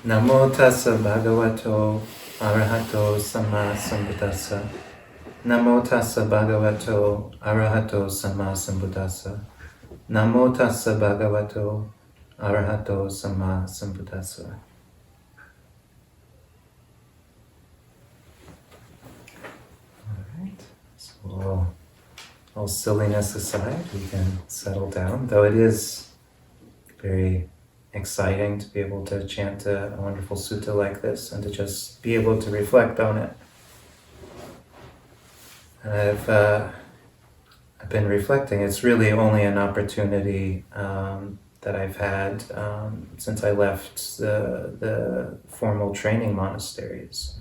Namo tassa bhagavato arahato sama sambuddhassa. Namo tassa bhagavato arahato sama sambuddhassa. Namo tassa bhagavato arahato sama sambuddhassa. Alright, so all silliness aside, we can settle down, though it is very exciting to be able to chant a wonderful sutta like this and to just be able to reflect on it. And I've been reflecting. It's really only an opportunity that I've had since I left the formal training monasteries.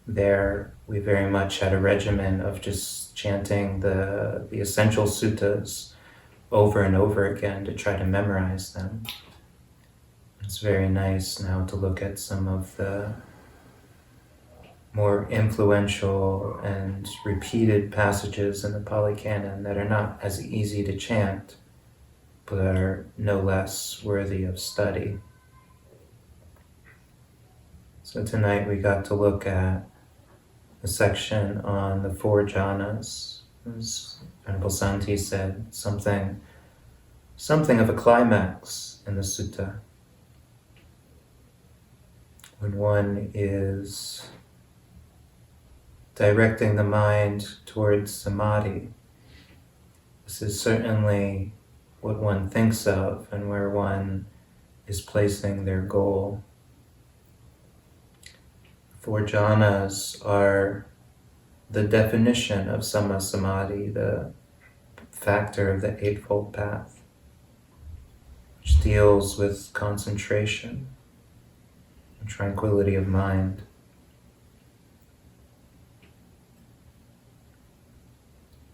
There, we very much had a regimen of just chanting the essential suttas over and over again to try to memorize them. It's very nice now to look at some of the more influential and repeated passages in the Pali Canon that are not as easy to chant, but are no less worthy of study. So tonight we got to look at a section on the four jhanas. As Venerable Santi said, something of a climax in the sutta. When one is directing the mind towards samadhi, this is certainly what one thinks of and where one is placing their goal. Four jhanas are the definition of samma samadhi, the factor of the Eightfold Path, which deals with concentration and tranquility of mind.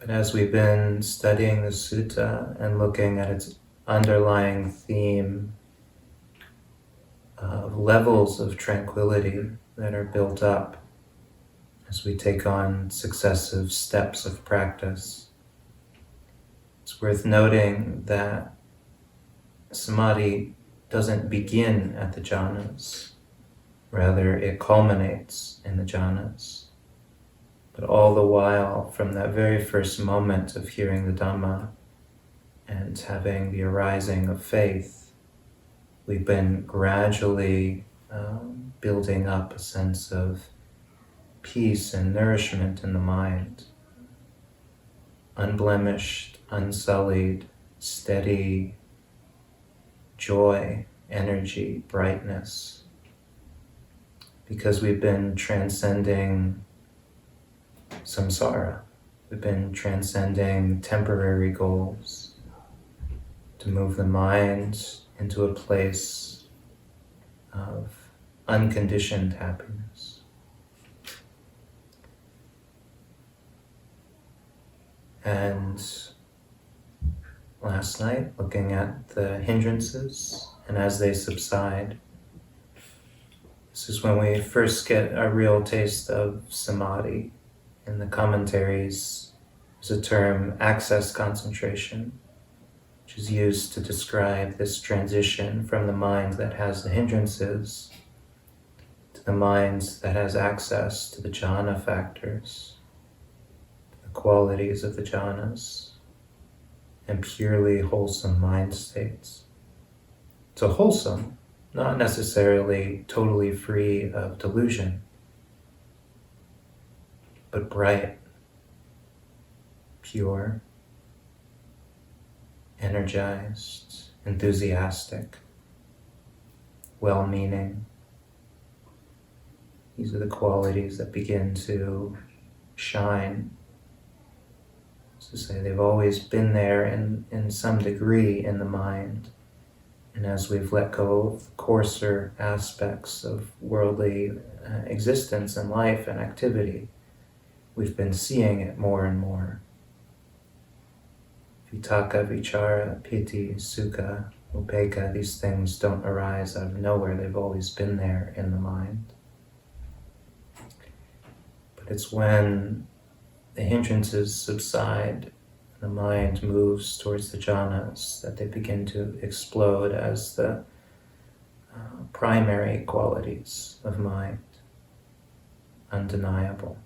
But as we've been studying the sutta and looking at its underlying theme of levels of tranquility that are built up as we take on successive steps of practice, it's worth noting that samadhi doesn't begin at the jhanas. Rather, it culminates in the jhanas. But all the while, from that very first moment of hearing the Dhamma and having the arising of faith, we've been gradually building up a sense of peace and nourishment in the mind. Unblemished, unsullied, steady joy, energy, brightness. Because we've been transcending samsara. We've been transcending temporary goals to move the mind into a place of unconditioned happiness. And last night, looking at the hindrances, and as they subside, this is when we first get a real taste of samadhi. In the commentaries, there's a term, access concentration, which is used to describe this transition from the mind that has the hindrances to the mind that has access to the jhana factors, the qualities of the jhanas, and purely wholesome mind states. So wholesome, not necessarily totally free of delusion, but bright, pure, energized, enthusiastic, well-meaning. These are the qualities that begin to shine. As to say, they've always been there in some degree in the mind. And as we've let go of coarser aspects of worldly existence and life and activity, we've been seeing it more and more. Vitaka, vichara, piti, sukha, upekkha, these things don't arise out of nowhere. They've always been there in the mind. But it's when the hindrances subside, the mind moves towards the jhanas, that they begin to explode as the primary qualities of mind, undeniable.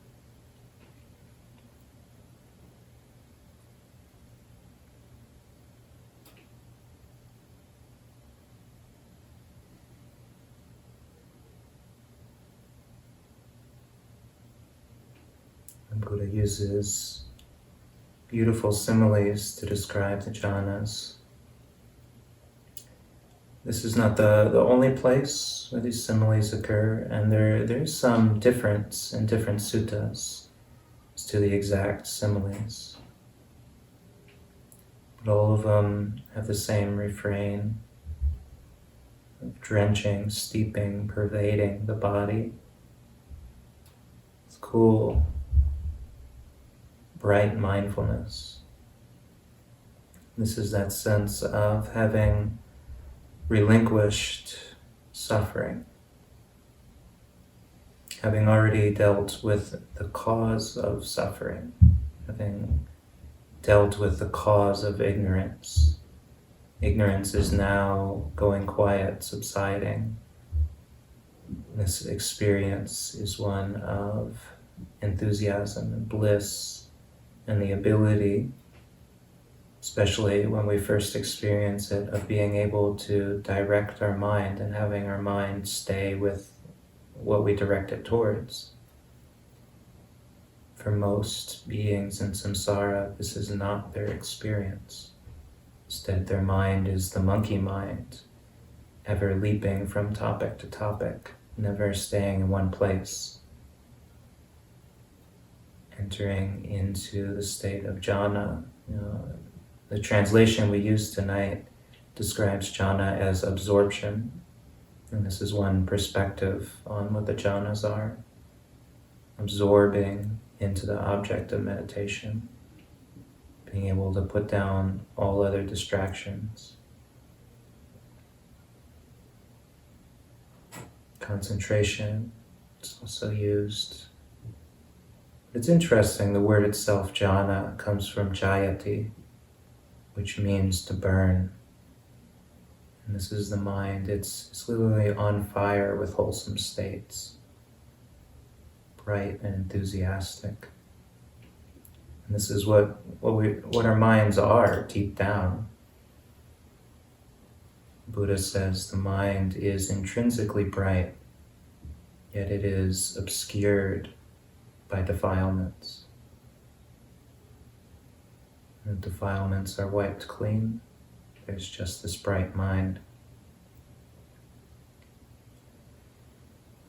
And Buddha uses beautiful similes to describe the jhanas. This is not the only place where these similes occur, and there's some difference in different suttas as to the exact similes. But all of them have the same refrain of drenching, steeping, pervading the body. It's cool, bright mindfulness. This is that sense of having relinquished suffering, having already dealt with the cause of suffering, having dealt with the cause of ignorance. Ignorance is now going quiet, subsiding. This experience is one of enthusiasm and bliss, and the ability, especially when we first experience it, of being able to direct our mind and having our mind stay with what we direct it towards. For most beings in samsara, this is not their experience. Instead, their mind is the monkey mind, ever leaping from topic to topic, never staying in one place, entering into the state of jhana. The translation we use tonight describes jhana as absorption, and this is one perspective on what the jhanas are. Absorbing into the object of meditation, being able to put down all other distractions. Concentration is also used. It's interesting, the word itself, jhana, comes from jayati, which means to burn. And this is the mind. It's literally on fire with wholesome states, bright and enthusiastic. And this is what our minds are deep down. Buddha says the mind is intrinsically bright, yet it is obscured by defilements. And defilements are wiped clean. There's just this bright mind.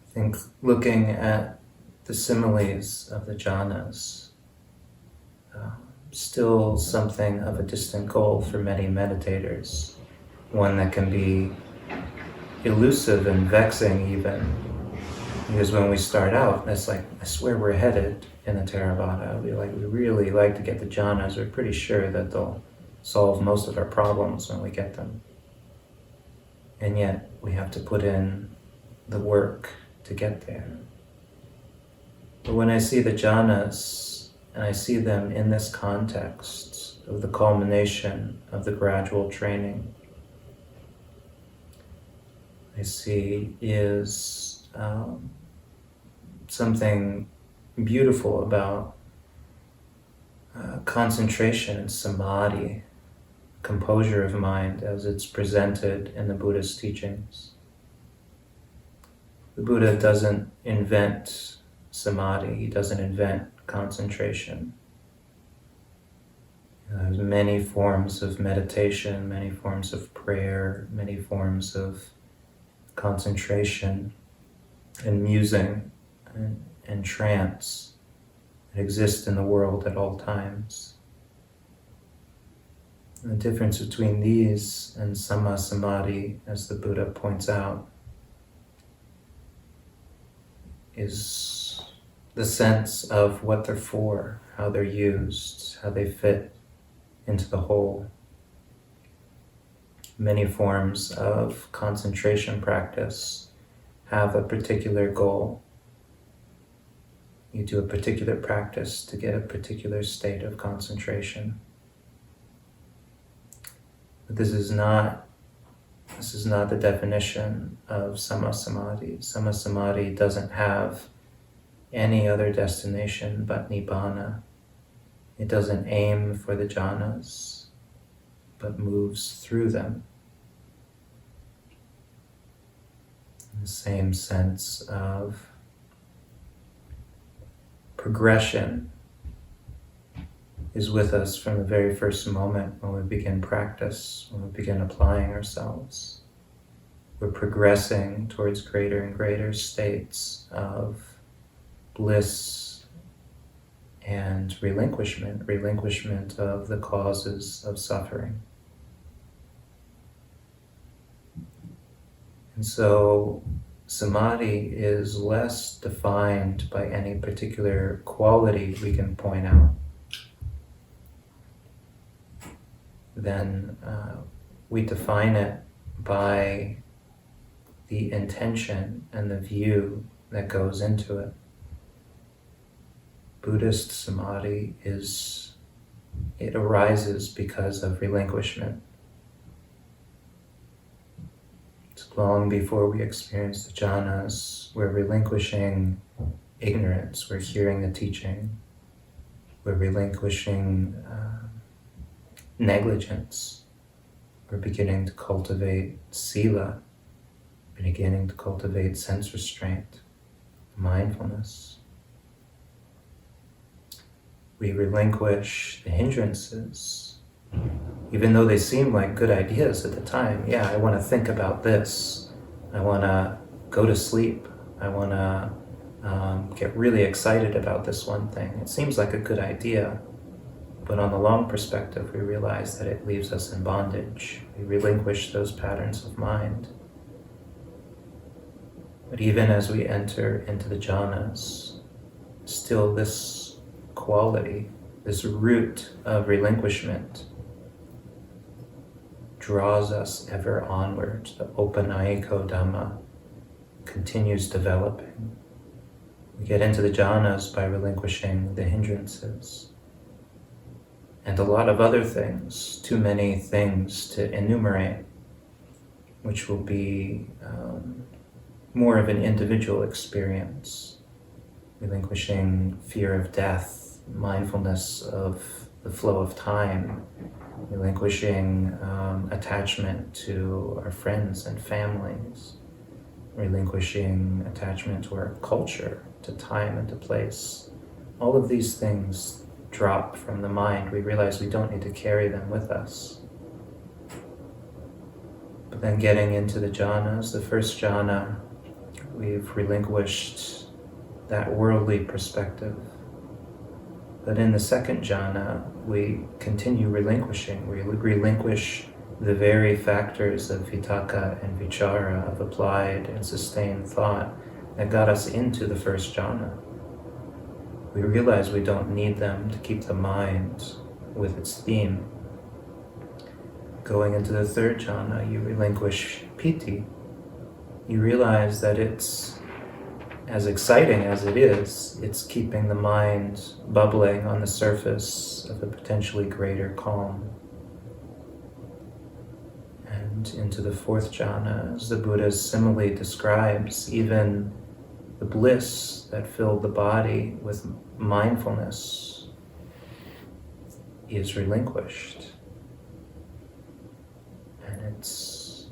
I think looking at the similes of the jhanas, still something of a distant goal for many meditators, one that can be elusive and vexing even, because when we start out, it's like, I swear we're headed in the Theravada. We really like to get the jhanas. We're pretty sure that they'll solve most of our problems when we get them. And yet we have to put in the work to get there. But when I see the jhanas, and I see them in this context of the culmination of the gradual training, I see is something beautiful about concentration and samadhi, composure of mind as it's presented in the Buddha's teachings. The Buddha doesn't invent samadhi, he doesn't invent concentration. There's many forms of meditation, many forms of prayer, many forms of concentration and musing and trance that exist in the world at all times. And the difference between these and samma samadhi, as the Buddha points out, is the sense of what they're for, how they're used, how they fit into the whole. Many forms of concentration practice have a particular goal. You do a particular practice to get a particular state of concentration. But this is not This is not the definition of Samasamadhi. Samasamadhi doesn't have any other destination but Nibbana. It doesn't aim for the jhanas, but moves through them. In the same sense of progression is with us from the very first moment when we begin practice, when we begin applying ourselves. We're progressing towards greater and greater states of bliss and relinquishment of the causes of suffering. And so samadhi is less defined by any particular quality we can point out than we define it by the intention and the view that goes into it. Buddhist samadhi arises because of relinquishment. It's long before we experience the jhanas, we're relinquishing ignorance, we're hearing the teaching, we're relinquishing negligence, we're beginning to cultivate sila, beginning to cultivate sense restraint, mindfulness. We relinquish the hindrances, even though they seem like good ideas at the time. Yeah, I want to think about this. I want to go to sleep. I want to get really excited about this one thing. It seems like a good idea, but on the long perspective, we realize that it leaves us in bondage. We relinquish those patterns of mind. But even as we enter into the jhanas, still this quality, this root of relinquishment draws us ever onward. The Opanayiko Dhamma continues developing. We get into the jhanas by relinquishing the hindrances and a lot of other things, too many things to enumerate, which will be more of an individual experience. Relinquishing fear of death, mindfulness of the flow of time, relinquishing attachment to our friends and families, relinquishing attachment to our culture, to time and to place. All of these things drop from the mind. We realize we don't need to carry them with us. But then getting into the jhanas, the first jhana, we've relinquished that worldly perspective. But in the second jhana, we continue relinquishing. We relinquish the very factors of vitakka and vichara, of applied and sustained thought that got us into the first jhana. We realize we don't need them to keep the mind with its theme. Going into the third jhana, you relinquish piti. You realize that it's as exciting as it is, it's keeping the mind bubbling on the surface of a potentially greater calm. And into the fourth jhana, as the Buddha's simile describes, even the bliss that filled the body with mindfulness is relinquished. And it's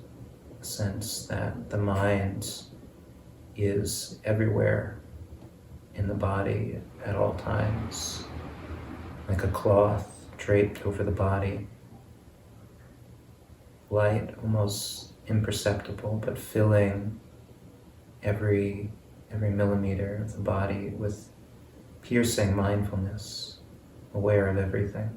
a sense that the mind is everywhere in the body at all times, like a cloth draped over the body, light, almost imperceptible, but filling every millimeter of the body with piercing mindfulness, aware of everything.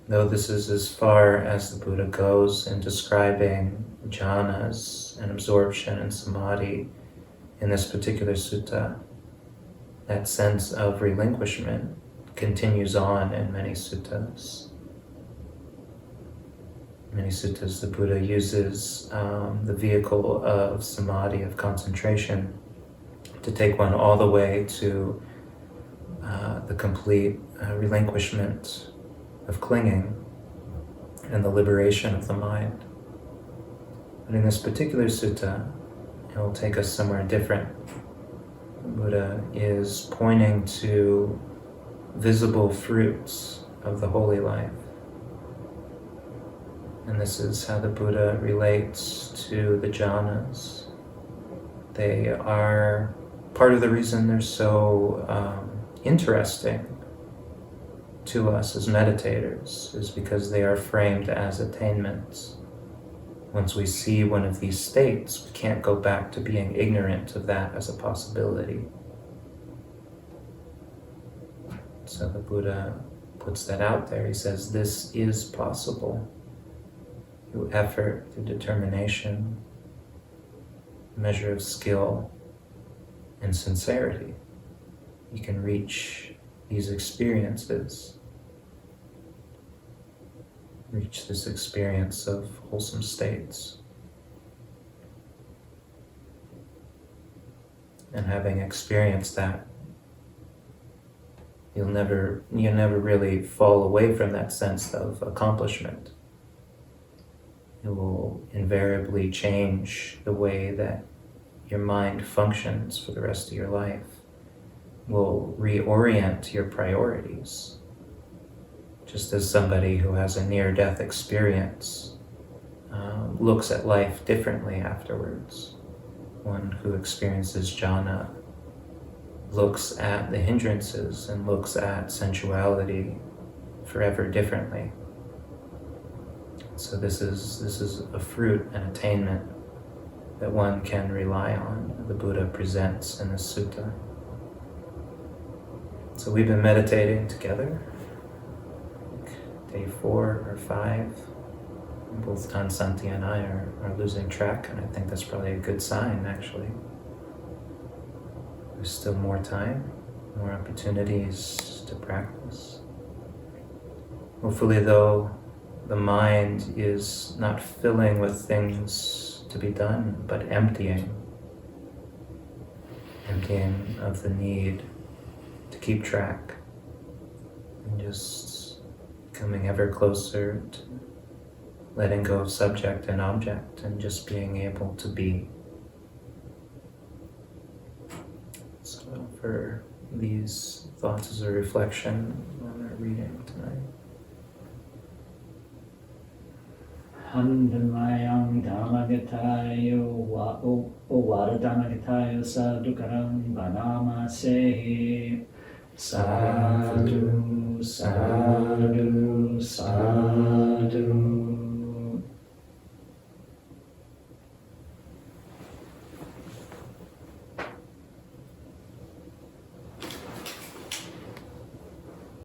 Though this is as far as the Buddha goes in describing jhanas and absorption and samadhi in this particular sutta, that sense of relinquishment continues on in many suttas. In many suttas, the Buddha uses the vehicle of samadhi, of concentration, to take one all the way to the complete relinquishment of clinging, and the liberation of the mind. But in this particular sutta, it will take us somewhere different. The Buddha is pointing to visible fruits of the holy life. And this is how the Buddha relates to the jhanas. They are part of the reason they're so interesting to us as meditators, is because they are framed as attainments. Once we see one of these states, we can't go back to being ignorant of that as a possibility. So the Buddha puts that out there. He says, this is possible. Through effort, through determination, measure of skill, and sincerity, you can reach these experiences. Reach this experience of wholesome states. And having experienced that, you'll never really fall away from that sense of accomplishment. It will invariably change the way that your mind functions for the rest of your life. It will reorient your priorities. Just as somebody who has a near-death experience looks at life differently afterwards. One who experiences jhana looks at the hindrances and looks at sensuality forever differently. So this is a fruit, an attainment that one can rely on, the Buddha presents in this sutta. So we've been meditating together, day 4 or 5. Both Tansanti and I are losing track, and I think that's probably a good sign, actually. There's still more time, more opportunities to practice. Hopefully, though, the mind is not filling with things to be done, but emptying of the need to keep track, and just coming ever closer to letting go of subject and object and just being able to be. So for these thoughts as a reflection on our reading tonight. Handamayam Dhamagatayo Ovada Dhamagatayo Sadhukaram Vanamasehi Sadhu, Sadhu, Sadhu.